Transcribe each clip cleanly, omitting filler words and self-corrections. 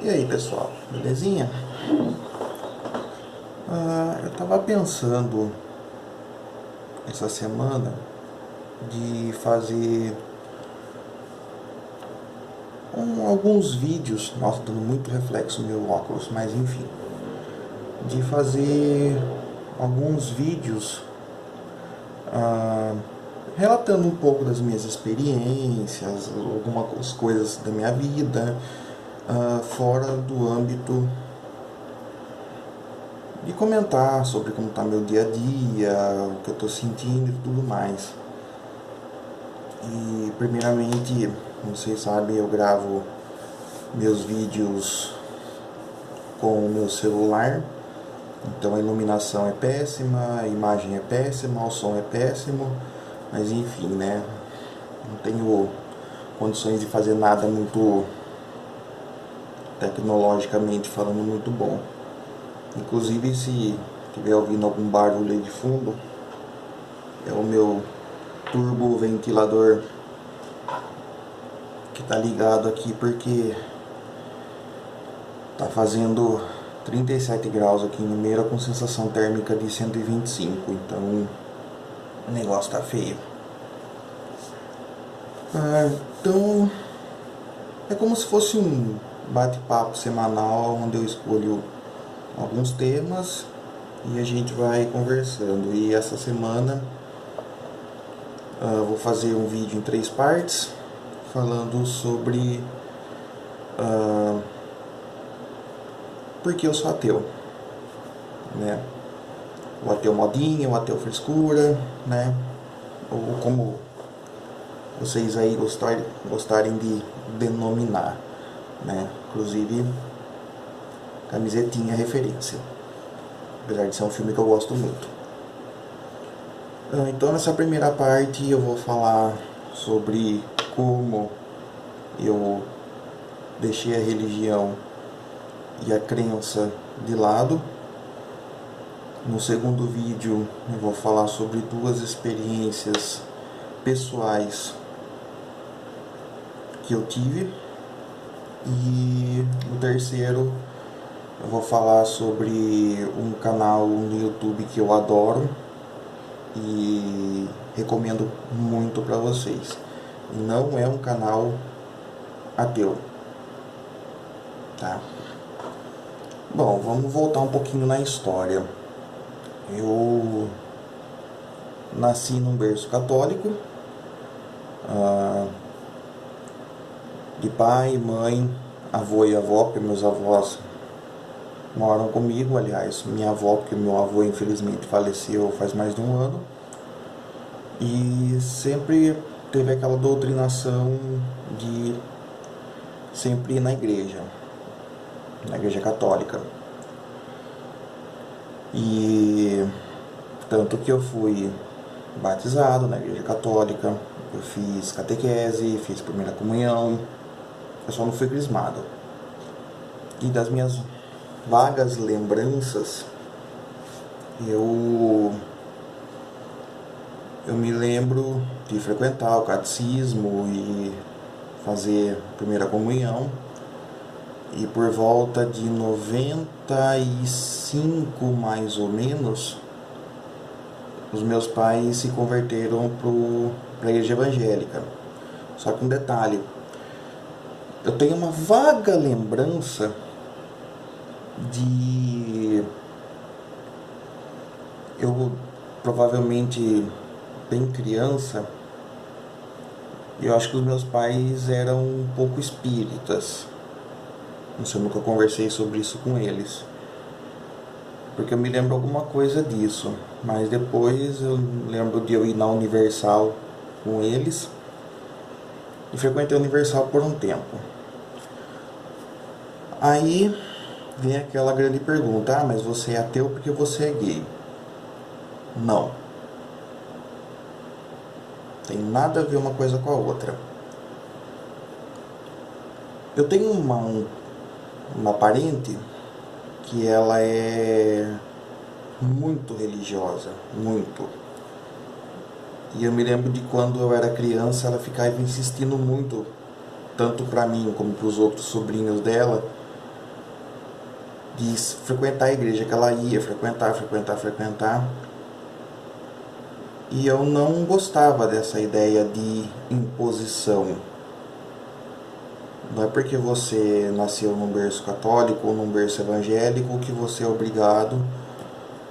E aí pessoal, belezinha? Eu tava pensando essa semana de fazer alguns vídeos, nossa, dando muito reflexo no meu óculos, mas enfim, de fazer alguns vídeos relatando um pouco das minhas experiências, algumas coisas da minha vida, fora do âmbito de comentar sobre como está meu dia a dia, o que eu estou sentindo e tudo mais. E primeiramente, como vocês sabem, eu gravo meus vídeos com o meu celular, então a iluminação é péssima, a imagem é péssima, o som é péssimo, mas enfim, né? Não tenho condições de fazer nada muito tecnologicamente falando muito bom. Inclusive, se estiver ouvindo algum barulho aí de fundo, é o meu turbo ventilador que tá ligado aqui porque tá fazendo 37 graus aqui em Limeira com sensação térmica de 125, então o negócio tá feio. Então é como se fosse um bate-papo semanal onde eu escolho alguns temas e a gente vai conversando. E essa semana vou fazer um vídeo em 3 partes falando sobre por que eu sou ateu, né? O ateu modinha, o ateu frescura, né? Ou como vocês aí gostarem de denominar, né? Inclusive, camisetinha é referência, apesar de ser um filme que eu gosto muito. Então nessa primeira parte eu vou falar sobre como eu deixei a religião e a crença de lado. No segundo vídeo eu vou falar sobre 2 experiências pessoais que eu tive. E no terceiro eu vou falar sobre um canal no YouTube que eu adoro e recomendo muito para vocês. Não é um canal ateu, tá? Bom, vamos voltar um pouquinho na história. Eu nasci num berço católico, de pai, mãe, avô e avó, porque meus avós moram comigo. Aliás, minha avó, porque meu avô infelizmente faleceu faz mais de um ano. E sempre teve aquela doutrinação de sempre ir na igreja católica. E tanto que eu fui batizado na igreja católica, eu fiz catequese, fiz primeira comunhão, eu só não fui crismado. E das minhas vagas lembranças, eu me lembro de frequentar o catecismo e fazer primeira comunhão. E por volta de 95 mais ou menos, os meus pais se converteram para a igreja evangélica. Só que um detalhe, eu tenho uma vaga lembrança de eu provavelmente bem criança, eu acho que os meus pais eram um pouco espíritas. Não sei, eu nunca conversei sobre isso com eles, porque eu me lembro alguma coisa disso. Mas depois eu lembro de eu ir na Universal com eles e frequentei a Universal por um tempo. Aí vem aquela grande pergunta: mas você é ateu porque você é gay? Não. Tem nada a ver uma coisa com a outra. Eu tenho uma parente que ela é muito religiosa, muito. E eu me lembro de quando eu era criança, ela ficava insistindo muito, tanto para mim como para os outros sobrinhos dela, de frequentar a igreja que ela ia, frequentar. E eu não gostava dessa ideia de imposição. Não é porque você nasceu num berço católico ou num berço evangélico que você é obrigado,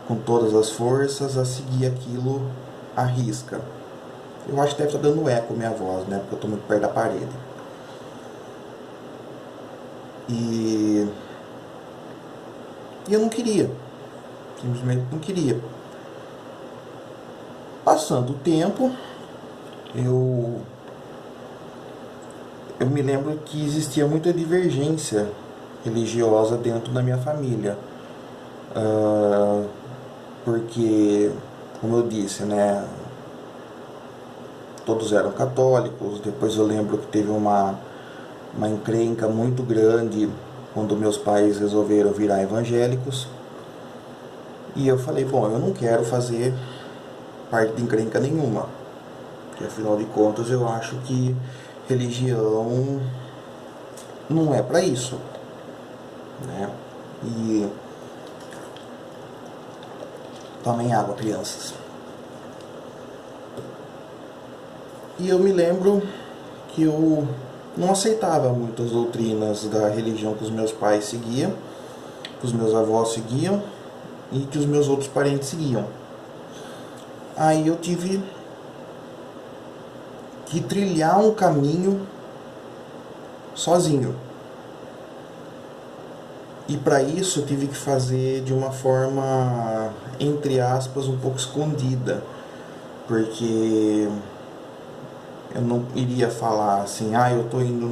com todas as forças, a seguir aquilo à risca. Eu acho que deve estar dando eco minha voz, né? Porque eu estou muito perto da parede. E eu não queria. Simplesmente não queria. Passando o tempo, eu me lembro que existia muita divergência religiosa dentro da minha família. Porque, como eu disse, né, todos eram católicos. Depois eu lembro que teve uma encrenca muito grande quando meus pais resolveram virar evangélicos. E eu falei, bom, eu não quero fazer parte de encrenca nenhuma. Porque afinal de contas eu acho que religião não é para isso, né? E tomem água, crianças. E eu me lembro que eu não aceitava muito as doutrinas da religião que os meus pais seguiam, que os meus avós seguiam e que os meus outros parentes seguiam. Aí eu tive que trilhar um caminho sozinho. E para isso eu tive que fazer de uma forma, entre aspas, um pouco escondida. Porque eu não iria falar assim, eu tô indo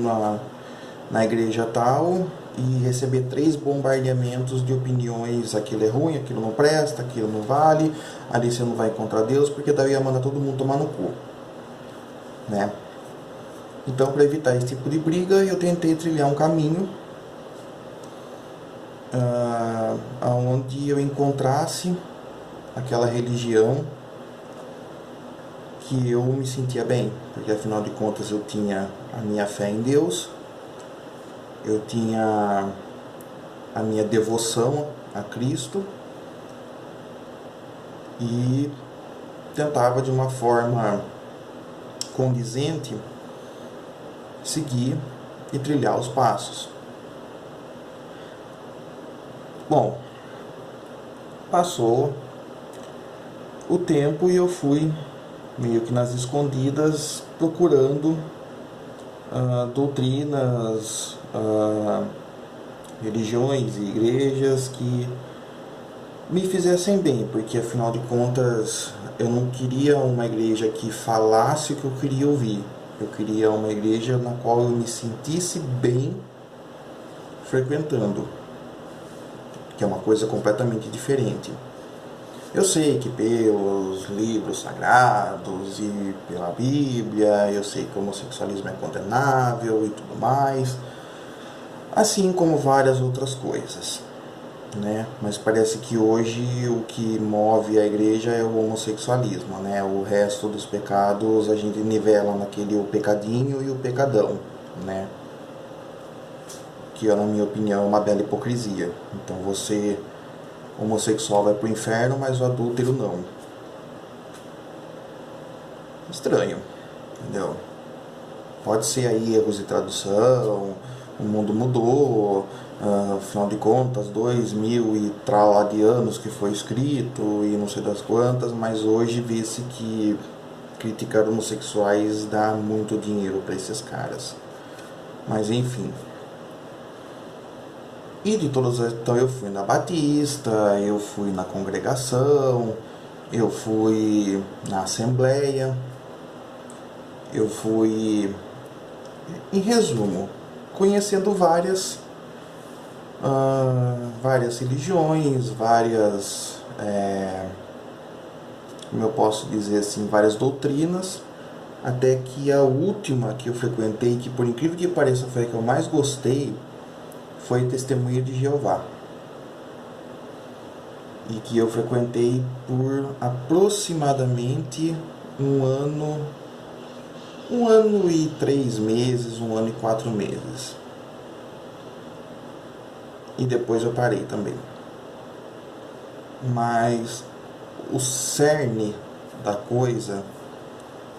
na igreja tal e receber 3 bombardeamentos de opiniões, aquilo é ruim, aquilo não presta, aquilo não vale, ali você não vai encontrar Deus, porque daí ia mandar todo mundo tomar no cu, né? Então, para evitar esse tipo de briga, eu tentei trilhar um caminho onde eu encontrasse aquela religião que eu me sentia bem, porque afinal de contas eu tinha a minha fé em Deus, eu tinha a minha devoção a Cristo e tentava de uma forma condizente seguir e trilhar os passos. Bom, passou o tempo e eu fui meio que nas escondidas procurando doutrinas, religiões e igrejas que me fizessem bem, porque afinal de contas eu não queria uma igreja que falasse o que eu queria ouvir. Eu queria uma igreja na qual eu me sentisse bem frequentando, que é uma coisa completamente diferente. Eu sei que pelos livros sagrados e pela Bíblia, eu sei que o homossexualismo é condenável e tudo mais, assim como várias outras coisas, né? Mas parece que hoje o que move a igreja é o homossexualismo, né? O resto dos pecados a gente nivela naquele o pecadinho e o pecadão, né? Que, na minha opinião, é uma bela hipocrisia. Então você, homossexual, vai pro inferno, mas o adúltero não. Estranho, entendeu? Pode ser aí erros de tradução, o mundo mudou, afinal de contas, 2000 e tralá de anos que foi escrito e não sei das quantas, mas hoje vê-se que criticar homossexuais dá muito dinheiro para esses caras. Mas enfim. E de todas as... Então eu fui na Batista, eu fui na congregação, eu fui na Assembleia, eu fui, em resumo, conhecendo várias religiões, várias, como eu posso dizer assim, várias doutrinas, até que a última que eu frequentei, que por incrível que pareça foi a que eu mais gostei, foi Testemunha de Jeová, e que eu frequentei por aproximadamente um ano e 3 meses, 1 ano e 4 meses. e depois eu parei também. Mas o cerne da coisa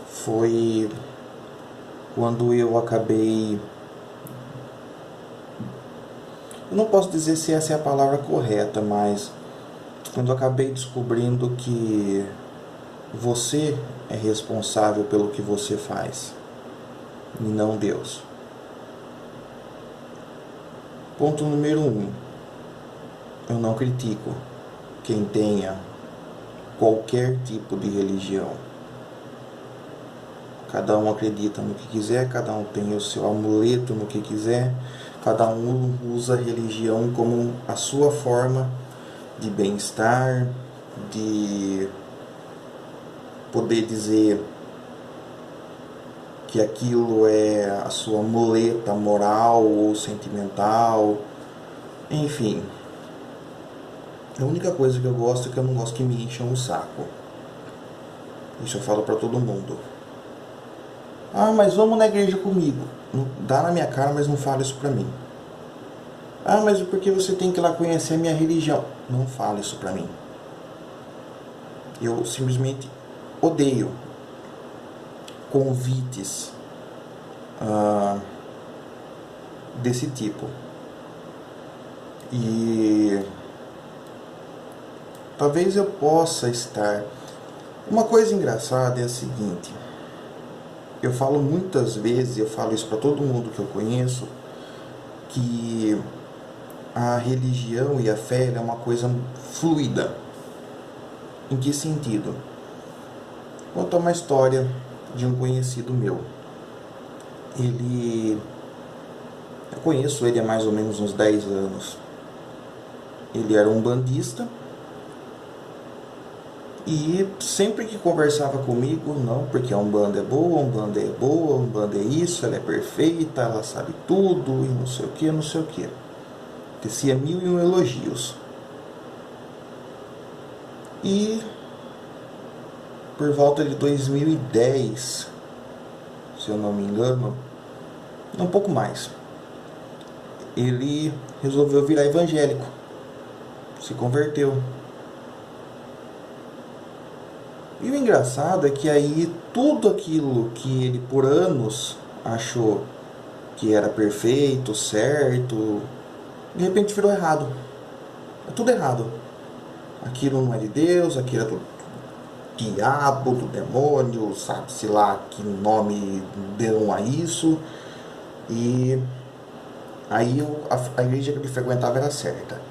foi quando eu acabei... Eu não posso dizer se essa é a palavra correta, mas quando eu acabei descobrindo que você é responsável pelo que você faz e não Deus. Ponto número 1. Eu não critico quem tenha qualquer tipo de religião. Cada um acredita no que quiser, cada um tem o seu amuleto no que quiser, cada um usa a religião como a sua forma de bem-estar, de poder dizer que aquilo é a sua muleta moral ou sentimental, enfim. A única coisa que eu gosto é que eu não gosto que me encham o saco. Isso eu falo pra todo mundo. Ah, mas vamos na igreja comigo. Não, dá na minha cara, mas não fala isso pra mim. Ah, mas por que você tem que ir lá conhecer a minha religião? Não fala isso pra mim. Eu simplesmente odeio convites desse tipo. E talvez eu possa estar... Uma coisa engraçada é a seguinte: eu falo muitas vezes, eu falo isso para todo mundo que eu conheço, que a religião e a fé é uma coisa fluida. Em que sentido? Vou contar uma história de um conhecido meu. Eu conheço ele há mais ou menos uns 10 anos. Ele era um bandista. E sempre que conversava comigo, não, porque a Umbanda é boa, a Umbanda é boa, a Umbanda é isso, ela é perfeita, ela sabe tudo, e não sei o que, não sei o que. Tecia 1001 elogios. E por volta de 2010, se eu não me engano, um pouco mais, ele resolveu virar evangélico, se converteu. E o engraçado é que aí tudo aquilo que ele por anos achou que era perfeito, certo, de repente virou errado. É tudo errado. Aquilo não é de Deus, aquilo é do diabo, do demônio, sabe-se lá que nome dão a isso. E aí a igreja que ele frequentava era certa.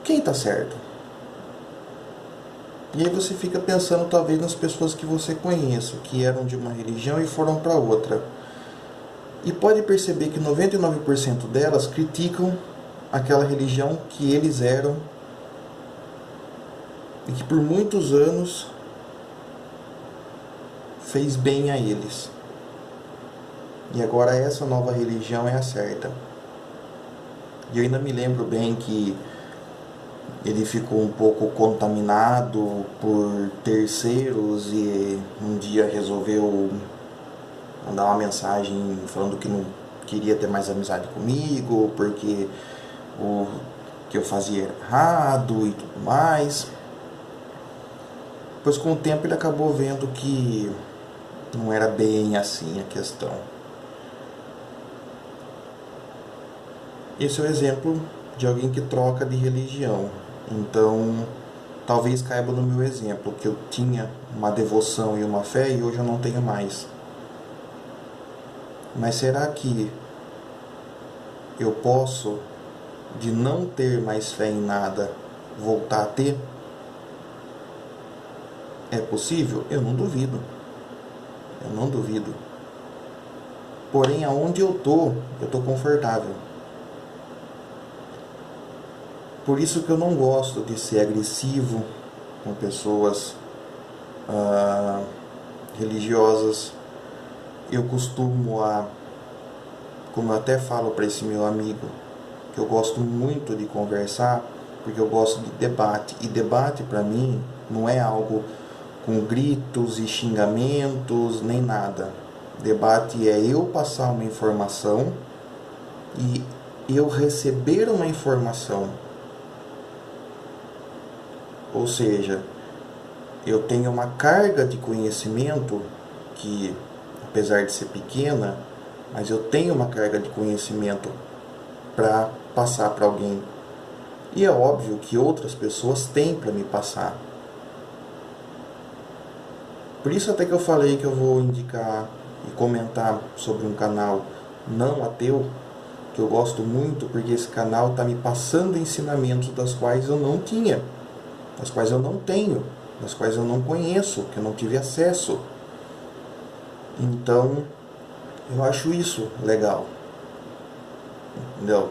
Quem está certo? E aí você fica pensando talvez nas pessoas que você conhece, que eram de uma religião e foram para outra. E pode perceber que 99% delas criticam aquela religião que eles eram e que por muitos anos fez bem a eles. E agora essa nova religião é a certa. E eu ainda me lembro bem que ele ficou um pouco contaminado por terceiros e um dia resolveu mandar uma mensagem falando que não queria ter mais amizade comigo, porque o que eu fazia era errado e tudo mais. Pois com o tempo ele acabou vendo que não era bem assim a questão. Esse é o exemplo de alguém que troca de religião. Então, talvez caiba no meu exemplo, que eu tinha uma devoção e uma fé e hoje eu não tenho mais. Mas será que eu posso, de não ter mais fé em nada, voltar a ter? É possível? Eu não duvido. Eu não duvido. Porém, aonde eu tô confortável. Por isso que eu não gosto de ser agressivo com pessoas religiosas. Eu costumo como eu até falo para esse meu amigo, que eu gosto muito de conversar, porque eu gosto de debate. E debate para mim não é algo com gritos e xingamentos, nem nada. Debate é eu passar uma informação e eu receber uma informação. Ou seja, eu tenho uma carga de conhecimento que, apesar de ser pequena, mas eu tenho uma carga de conhecimento para passar para alguém. E é óbvio que outras pessoas têm para me passar. Por isso até que eu falei que eu vou indicar e comentar sobre um canal não ateu, que eu gosto muito, porque esse canal está me passando ensinamentos das quais eu não tinha, das quais eu não tenho, das quais eu não conheço, que eu não tive acesso. Então, eu acho isso legal. Entendeu?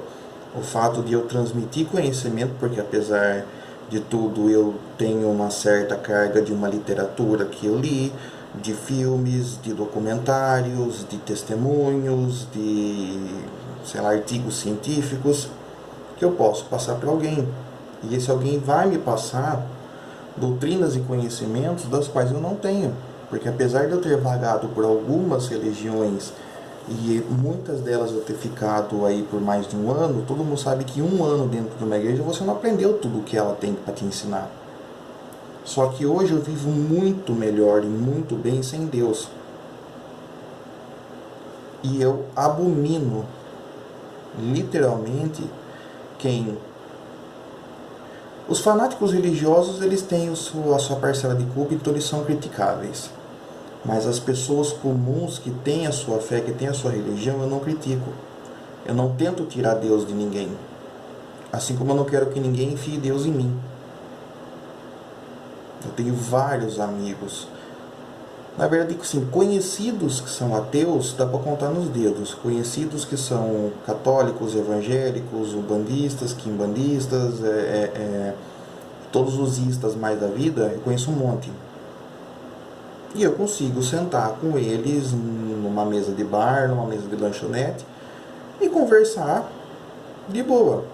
O fato de eu transmitir conhecimento, porque apesar de tudo eu tenho uma certa carga de uma literatura que eu li, de filmes, de documentários, de testemunhos, de, sei lá, artigos científicos, que eu posso passar para alguém. E esse alguém vai me passar doutrinas e conhecimentos das quais eu não tenho. Porque apesar de eu ter vagado por algumas religiões e muitas delas eu ter ficado aí por mais de um ano, todo mundo sabe que um ano dentro de uma igreja você não aprendeu tudo o que ela tem para te ensinar. Só que hoje eu vivo muito melhor e muito bem sem Deus. E eu abomino, literalmente, quem... Os fanáticos religiosos, eles têm a sua parcela de culpa, então eles são criticáveis. Mas as pessoas comuns que têm a sua fé, que têm a sua religião, eu não critico. Eu não tento tirar Deus de ninguém. Assim como eu não quero que ninguém enfie Deus em mim. Eu tenho vários amigos. Na verdade, sim, conhecidos que são ateus, dá para contar nos dedos. Conhecidos que são católicos, evangélicos, umbandistas, quimbandistas, todos os istas mais da vida, eu conheço um monte. E eu consigo sentar com eles numa mesa de bar, numa mesa de lanchonete e conversar de boa.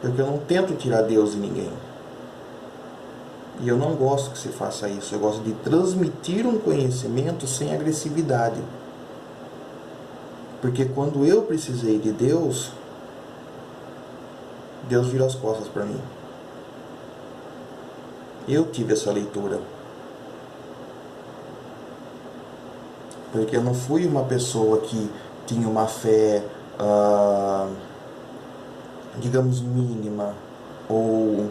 Porque eu não tento tirar Deus de ninguém. E eu não gosto que se faça isso. Eu gosto de transmitir um conhecimento sem agressividade. Porque quando eu precisei de Deus, Deus virou as costas para mim. Eu tive essa leitura. Porque eu não fui uma pessoa que tinha uma fé, digamos, mínima, ou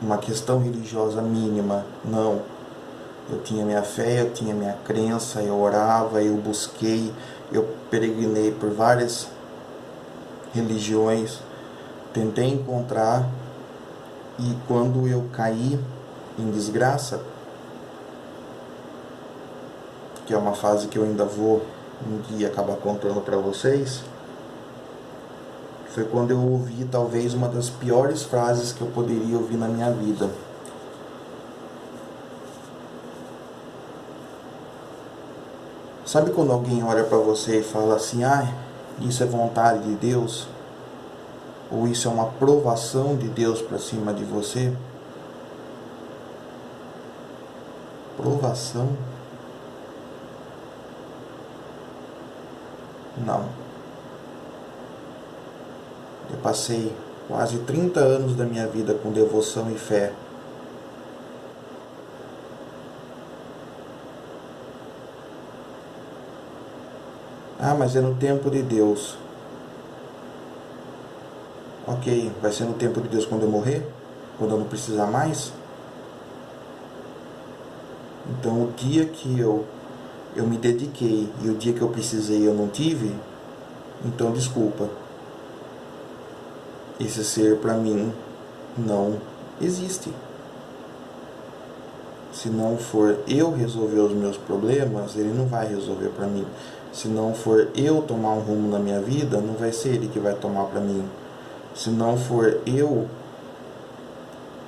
uma questão religiosa mínima. Não. Eu tinha minha fé, eu tinha minha crença, eu orava, eu busquei, eu peregrinei por várias religiões, tentei encontrar, e quando eu caí em desgraça, que é uma fase que eu ainda vou um dia acabar contando para vocês, foi quando eu ouvi talvez uma das piores frases que eu poderia ouvir na minha vida. Sabe quando alguém olha para você e fala assim, isso é vontade de Deus? Ou isso é uma provação de Deus para cima de você? Provação? Não. Eu passei quase 30 anos da minha vida com devoção e fé. Mas é no tempo de Deus. Ok, vai ser no tempo de Deus quando eu morrer? Quando eu não precisar mais? Então o dia que eu me dediquei e o dia que eu precisei eu não tive, então desculpa. Esse ser para mim não existe. Se não for eu resolver os meus problemas, ele não vai resolver para mim. Se não for eu tomar um rumo na minha vida, não vai ser ele que vai tomar para mim. Se não for eu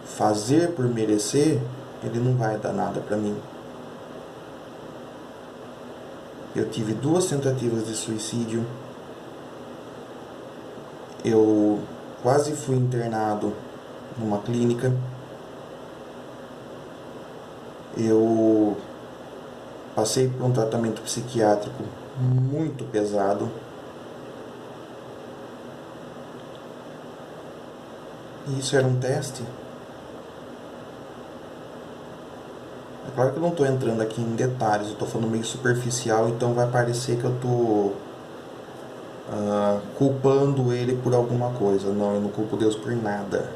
fazer por merecer, ele não vai dar nada para mim. Eu tive 2 tentativas de suicídio. Eu quase fui internado numa clínica. Eu Passei por um tratamento psiquiátrico muito pesado. E isso era um teste. É claro que eu não estou entrando aqui em detalhes, eu estou falando meio superficial, então vai parecer que eu estou culpando ele por alguma coisa. Não, eu não culpo Deus por nada.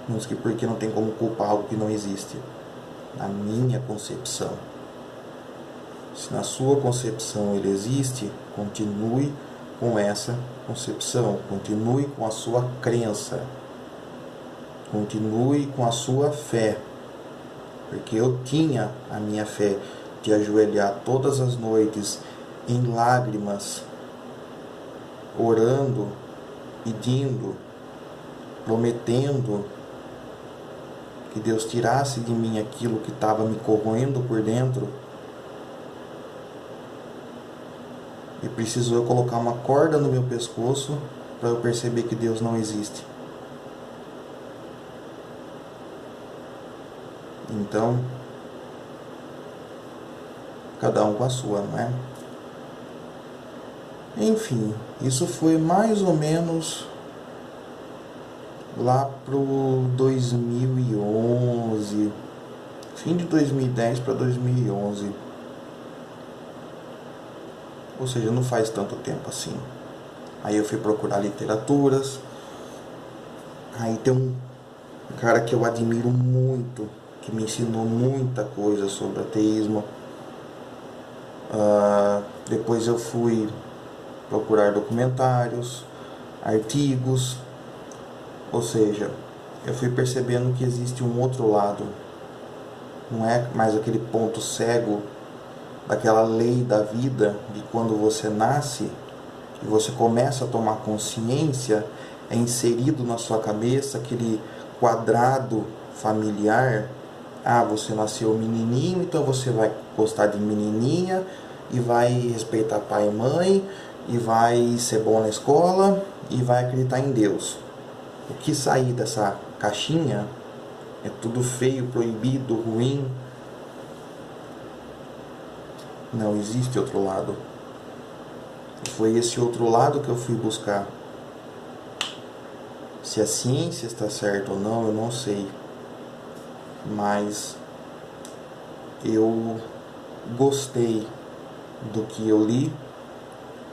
Não sei porque não tem como culpar algo que não existe. Na minha concepção. Se na sua concepção ele existe, continue com essa concepção, continue com a sua crença, continue com a sua fé, porque eu tinha a minha fé de ajoelhar todas as noites em lágrimas, orando, pedindo, prometendo que Deus tirasse de mim aquilo que estava me corroendo por dentro. E precisou eu colocar uma corda no meu pescoço para eu perceber que Deus não existe. Então, cada um com a sua, não é? Enfim, isso foi mais ou menos lá pro 2011, fim de 2010 para 2011. Ou seja, não faz tanto tempo assim. Aí eu fui procurar literaturas. Aí tem um cara que eu admiro muito, que me ensinou muita coisa sobre ateísmo. Depois eu fui procurar documentários, artigos. Ou seja, eu fui percebendo que existe um outro lado. Não é mais aquele ponto cego daquela lei da vida, de quando você nasce e você começa a tomar consciência, é inserido na sua cabeça aquele quadrado familiar. Você nasceu menininho, então você vai gostar de menininha e vai respeitar pai e mãe e vai ser bom na escola e vai acreditar em Deus. O que sair dessa caixinha é tudo feio, proibido, ruim. Não existe outro lado. Foi esse outro lado que eu fui buscar. Se a ciência está certa ou não, eu não sei. Mas eu gostei do que eu li.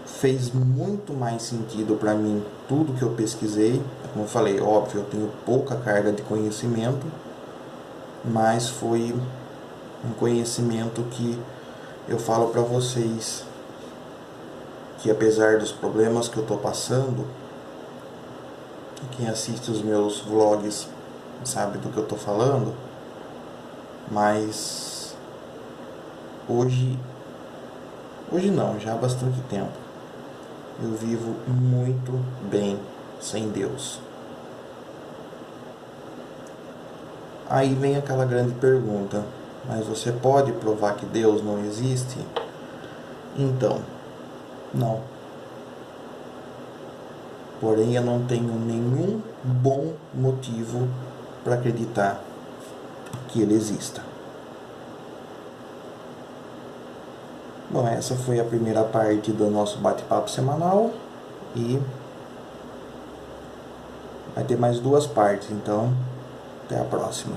Fez muito mais sentido para mim tudo que eu pesquisei. Como eu falei, óbvio, eu tenho pouca carga de conhecimento, mas foi um conhecimento que eu falo para vocês que, apesar dos problemas que eu estou passando, quem assiste os meus vlogs sabe do que eu estou falando, mas hoje não, já há bastante tempo, eu vivo muito bem sem Deus. Aí vem aquela grande pergunta: mas você pode provar que Deus não existe? Então, não. Porém, eu não tenho nenhum bom motivo para acreditar que Ele exista. Bom, essa foi a primeira parte do nosso bate-papo semanal e vai ter mais 2 partes, então até a próxima.